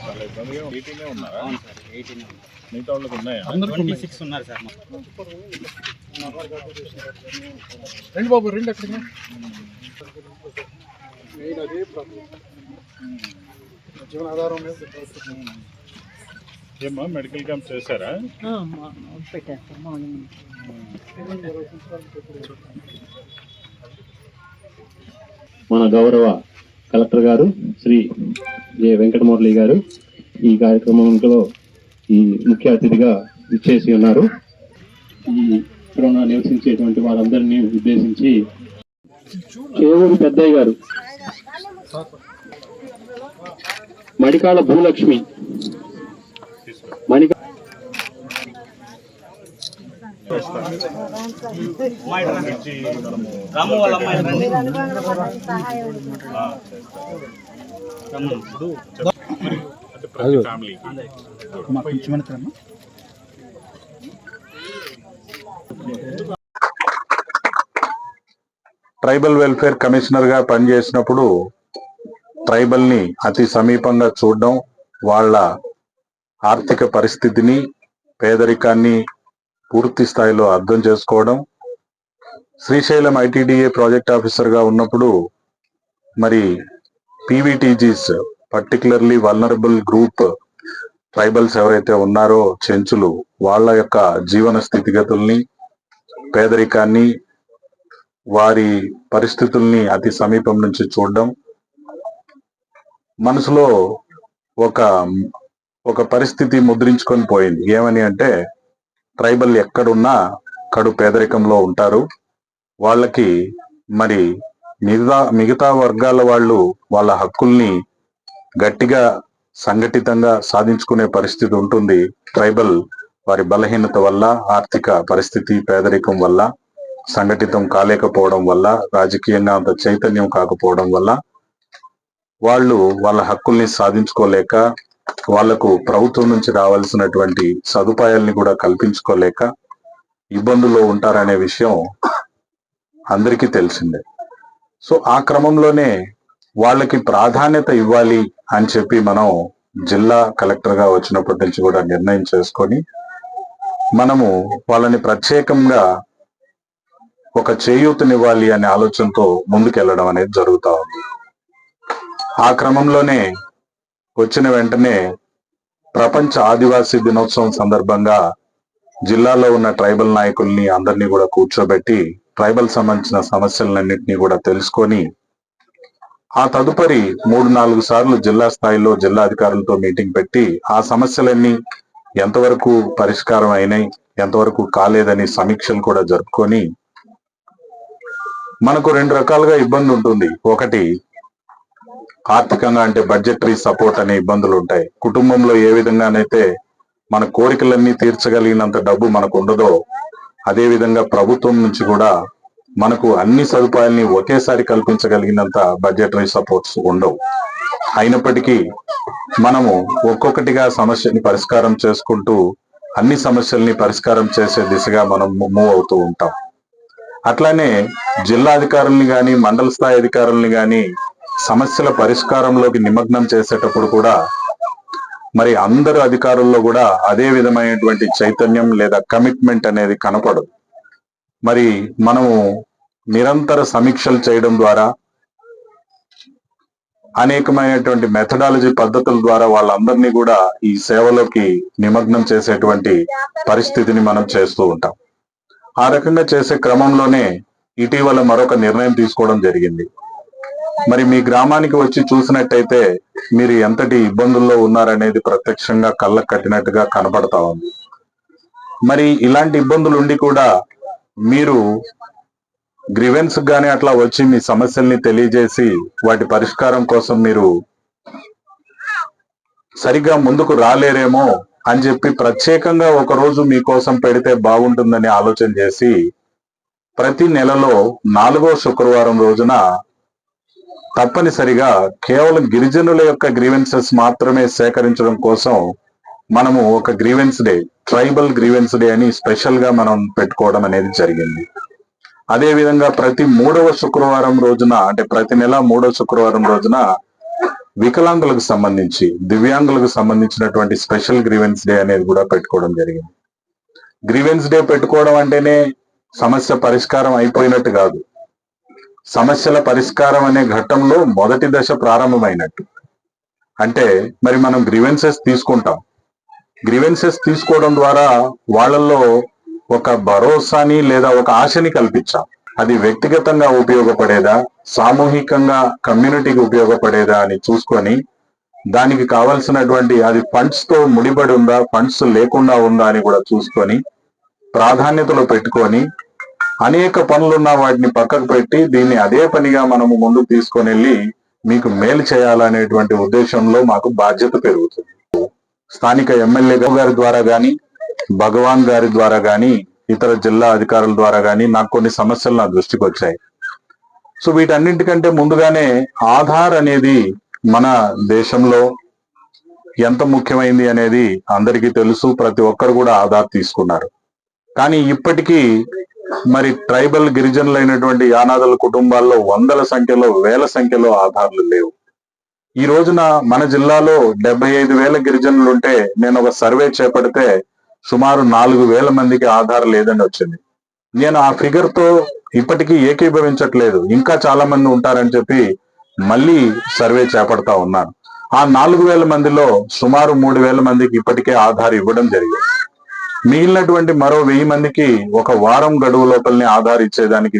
చాలా ఇబ్బందిగా 18 ఉన్నారా? అవును సార్, 18 ఉన్నారు. మిగతా వాళ్ళకి ఉన్నాయా? 26 ఉన్నారు సార్. రండి బాబు, రండి. అక్కడ మెయిన్ అదే ప్రాబ్లం, జీవనాధారం మీద. ఏమో మెడికల్ క్యాంప్ చేశారా? పెట్టారు సార్ మార్నింగ్. మన గౌరవ కలెక్టర్ గారు శ్రీ జె వెంకటమురళి గారు ఈ కార్యక్రమంలో ఈ ముఖ్య అతిథిగా ఇచ్చేసి ఉన్నారు. ఈ కరోనా నివసించేటువంటి వారందరినీ ఉద్దేశించి చేవూరు పెద్దయ్య గారు, మడికాళ్ళ భూలక్ష్మి, రాము వాళ్ళ అమ్మాయి రండి. ట్రైబల్ వెల్ఫేర్ కమిషనర్ గా పనిచేసినప్పుడు ట్రైబల్ ని అతి సమీపంగా చూడడం, వాళ్ళ ఆర్థిక పరిస్థితిని, పేదరికాన్ని పూర్తి స్థాయిలో అర్థం చేసుకోవడం, శ్రీశైలం ఐటీడీఏ ప్రాజెక్ట్ ఆఫీసర్ గా ఉన్నప్పుడు మరి PVTGs, particularly vulnerable group tribals ఎవరైతే ఉన్నారో చెంచులు, వాళ్ళ యొక్క జీవన స్థితిగతుల్ని, పేదరికాన్ని, వారి పరిస్థితుల్ని అతి సమీపం నుంచి చూడడం, మనసులో ఒక పరిస్థితి ముద్రించుకొని పోయింది. ఏమని అంటే, ట్రైబల్ ఎక్కడున్నా కడు పేదరికంలో ఉంటారు, వాళ్ళకి మరి మిగతా వర్గాల వాళ్ళు వాళ్ళ హక్కుల్ని గట్టిగా సంఘటితంగా సాధించుకునే పరిస్థితి ఉంటుంది. ట్రైబల్ వారి బలహీనత వల్ల, ఆర్థిక పరిస్థితి, పేదరికం వల్ల, సంఘటితం కాలేకపోవడం వల్ల, రాజకీయంగా అంత చైతన్యం కాకపోవడం వల్ల వాళ్ళు వాళ్ళ హక్కుల్ని సాధించుకోలేక, వాళ్లకు ప్రభుత్వం నుంచి రావాల్సినటువంటి సదుపాయాల్ని కూడా కల్పించుకోలేక ఇబ్బందుల్లో ఉంటారనే విషయం అందరికీ తెలిసిందే. సో ఆ క్రమంలోనే వాళ్ళకి ప్రాధాన్యత ఇవ్వాలి అని చెప్పి మనం జిల్లా కలెక్టర్ గా వచ్చినప్పటి నుంచి కూడా నిర్ణయం చేసుకొని మనము వాళ్ళని ప్రత్యేకంగా ఒక చేయూతనివ్వాలి అనే ఆలోచనతో ముందుకెళ్లడం అనేది జరుగుతా ఉంది. ఆ క్రమంలోనే వచ్చిన వెంటనే ప్రపంచ ఆదివాసీ దినోత్సవం సందర్భంగా జిల్లాలో ఉన్న ట్రైబల్ నాయకుల్ని అందరినీ కూడా కూర్చోబెట్టి ట్రైబల్ సంబంధించిన సమస్యలన్నింటినీ కూడా తెలుసుకొని, ఆ తదుపరి 3-4 సార్లు జిల్లా స్థాయిలో జిల్లా అధికారులతో మీటింగ్ పెట్టి ఆ సమస్యలన్నీ ఎంతవరకు పరిష్కారం అయినాయి, ఎంతవరకు కాలేదని సమీక్షలు కూడా జరుపుకొని, మనకు 2 రకాలుగా ఇబ్బంది ఉంటుంది. ఒకటి ఆర్థికంగా, అంటే బడ్జెటరీ సపోర్ట్ అనే ఇబ్బందులు ఉంటాయి. కుటుంబంలో ఏ విధంగానైతే మన కోరికలన్నీ తీర్చగలిగినంత డబ్బు మనకు ఉండదో, అదే విధంగా ప్రభుత్వం నుంచి కూడా మనకు అన్ని సదుపాయాల్ని ఒకేసారి కల్పించగలిగినంత బడ్జెటరీ సపోర్ట్స్ ఉండవు. అయినప్పటికీ మనము ఒక్కొక్కటిగా సమస్యని పరిష్కారం చేసుకుంటూ అన్ని సమస్యల్ని పరిష్కారం చేసే దిశగా మనం మూవ్ అవుతూ ఉంటాం. అట్లానే జిల్లా అధికారుల్ని కానీ, మండల స్థాయి అధికారుల్ని కానీ సమస్యల పరిష్కారంలోకి నిమగ్నం చేసేటప్పుడు కూడా మరి అందరు అధికారుల్లో కూడా అదే విధమైనటువంటి చైతన్యం లేదా కమిట్మెంట్ అనేది కనపడదు. మరి మనము నిరంతర సమీక్షలు చేయడం ద్వారా, అనేకమైనటువంటి మెథడాలజీ పద్ధతుల ద్వారా వాళ్ళందరినీ కూడా ఈ సేవలోకి నిమగ్నం చేసేటువంటి పరిస్థితిని మనం చేస్తూ ఉంటాం. ఆ రకంగా చేసే క్రమంలోనే ఇటీవల మరొక నిర్ణయం తీసుకోవడం జరిగింది. మరి మీ గ్రామానికి వచ్చి చూసినట్టయితే మీరు ఎంతటి ఇబ్బందుల్లో ఉన్నారనేది ప్రత్యక్షంగా కళ్ళకు కట్టినట్టుగా కనపడతా ఉంది. మరి ఇలాంటి ఇబ్బందులు ఉండి కూడా మీరు గ్రీవెన్స్ గానీ అట్లా వచ్చి మీ సమస్యల్ని తెలియజేసి వాటి పరిష్కారం కోసం మీరు సరిగ్గా ముందుకు రాలేరేమో అని చెప్పి ప్రత్యేకంగా ఒక రోజు మీకోసం పెడితే బాగుంటుందని ఆలోచన చేసి ప్రతి నెలలో 4వ శుక్రవారం రోజున తప్పనిసరిగా కేవలం గిరిజనుల యొక్క గ్రీవెన్సెస్ మాత్రమే సేకరించడం కోసం మనము ఒక grievance day, tribal grievance day అని స్పెషల్ గా మనం పెట్టుకోవడం అనేది జరిగింది. అదే విధంగా ప్రతి 3వ శుక్రవారం రోజున, అంటే ప్రతి నెల 3వ శుక్రవారం రోజున వికలాంగులకు సంబంధించి, దివ్యాంగులకు సంబంధించినటువంటి స్పెషల్ గ్రీవెన్స్ డే అనేది కూడా పెట్టుకోవడం జరిగింది. గ్రీవెన్స్ డే పెట్టుకోవడం అంటేనే సమస్య పరిష్కారం అయిపోయినట్టు కాదు. సమస్యల పరిష్కారం అనే ఘట్టంలో మొదటి దశ ప్రారంభమైనట్టు. అంటే మరి మనం గ్రీవెన్సెస్ తీసుకుంటాం. గ్రీవెన్సెస్ తీసుకోవడం ద్వారా వాళ్ళల్లో ఒక భరోసాని లేదా ఒక ఆశని కల్పించాం. అది వ్యక్తిగతంగా ఉపయోగపడేదా, సామూహికంగా కమ్యూనిటీకి ఉపయోగపడేదా అని చూసుకొని దానికి కావాల్సినటువంటి అది ఫండ్స్ తో ముడిపడి ఉందా, ఫండ్స్ లేకుండా ఉందా అని కూడా చూసుకొని ప్రాధాన్యతలో పెట్టుకొని అనేక పనులున్న వాటిని పక్కకు పెట్టి దీన్ని అదే పనిగా మనము ముందుకు తీసుకొని వెళ్ళి మీకు మేలు చేయాలనేటువంటి ఉద్దేశంలో మాకు బాధ్యత పెరుగుతుంది. స్థానిక ఎమ్మెల్యే గారి ద్వారా గాని, భగవాన్ గారి ద్వారా గాని, ఇతర జిల్లా అధికారుల ద్వారా గాని నాకు కొన్ని సమస్యలు నా దృష్టికి వచ్చాయి. సో వీటన్నింటికంటే ముందుగానే ఆధార్ అనేది మన దేశంలో ఎంత ముఖ్యమైంది అనేది అందరికీ తెలుసు. ప్రతి ఒక్కరు కూడా ఆధార్ తీసుకున్నారు. కానీ ఇప్పటికీ మరి ట్రైబల్ గిరిజనులైనటువంటి యానాదుల కుటుంబాల్లో వందల సంఖ్యలో, వేల సంఖ్యలో ఆధార్లు లేవు. ఈ రోజున మన జిల్లాలో 75,000 గిరిజనులు ఉంటే నేను ఒక సర్వే చేపడితే సుమారు 4,000 మందికి ఆధార్ లేదని వచ్చింది. నేను ఆ ఫిగర్ తో ఇప్పటికీ ఏకీభవించట్లేదు. ఇంకా చాలా మంది ఉంటారని చెప్పి మళ్ళీ సర్వే చేపడతా ఉన్నాను. ఆ 4,000 మందిలో సుమారు 3,000 మందికి ఇప్పటికే ఆధార్ ఇవ్వడం జరిగింది. మిగిలినటువంటి మరో 1,000 మందికి ఒక వారం గడువు లోపలనే ఆధార్ ఇచ్చేదానికి